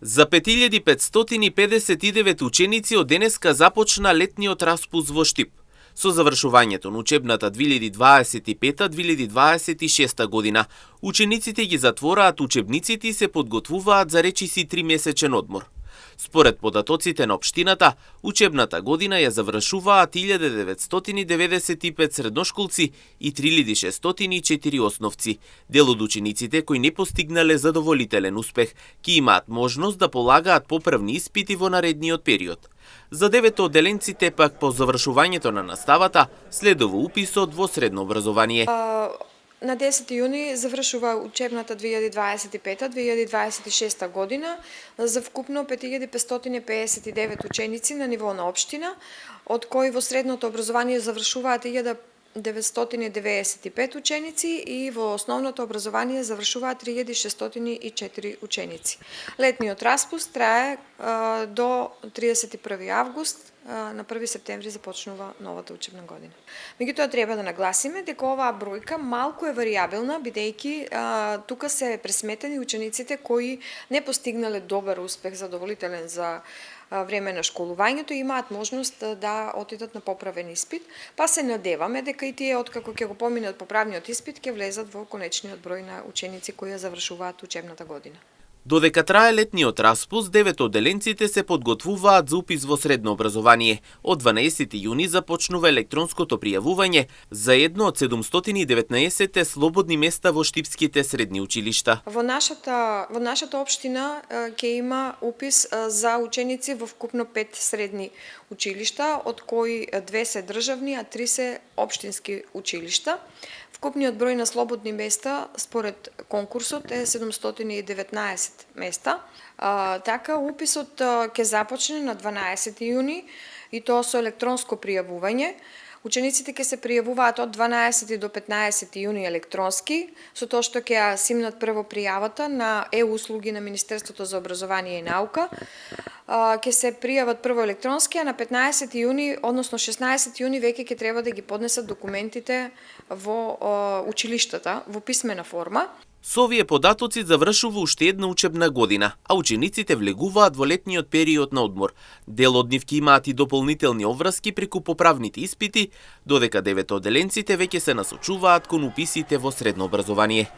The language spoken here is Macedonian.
За 5559 ученици од денеска започна летниот распуст во Штип. Со завршувањето на учебната 2025-2026 година, учениците ги затвораат учебниците и се подготвуваат за речиси 3-месечен одмор. Според податоците на општината, учебната година ја завршуваат 1995 средношколци и 3604 основци. Дел од учениците кои не постигнале задоволителен успех ќе имаат можност да полагаат поправни испити во наредниот период. За 9 одделенците пак по завршувањето на наставата следува уписот во средно образование. На 10 јуни завршува учебната 2025-2026 година за вкупно 5559 ученици на ниво на општина, од кои во средното образование завршуваат 1995 ученици и во основното образование завршуваат 3604 ученици. Летниот распуст трае до 31 август, на 1 септември започнува новата учебна година. Меѓутоа треба да нагласиме дека оваа бројка малку е варијабилна, бидејќи тука се пресметени учениците кои не постигнале добар успех, задоволителен за време на школувањето, имаат можност да отидат на поправен испит, па се надеваме дека и тие откако ќе го поминат поправниот испит ќе влезат во конечниот број на ученици кои ја завршуваат учебната година. Додека трае летниот распуст, 9 одделенците се подготвуваат за упис во средно образование. Од 12 јуни започнува електронското пријавување за едно од 719 слободни места во штипските средни училишта. Во нашата општина ќе има упис за ученици во вкупно 5 средни училишта, од кои 2 се државни, а 3 се општински училишта. Вкупниот број на слободни места според конкурсот е 719 места. Така, уписот ќе започне на 12 јуни и тоа со електронско пријавување. Учениците ќе се пријавуваат од 12 до 15 јуни електронски, со тоа што ќе ја симнат прво пријавата на услуги на Министерството за образование и наука. Ќе се пријават прво електронски, а на 15 јуни, односно 16 јуни веќе ќе треба да ги поднесат документите во училиштата во писмена форма. Со овие податоци завршува уште една учебна година, а учениците влегуваат во летниот период на одмор. Дел од нив ќе имаат и дополнителни обврски преку поправните испити, додека 9 одделенците веќе се насочуваат кон уписите во средно образование.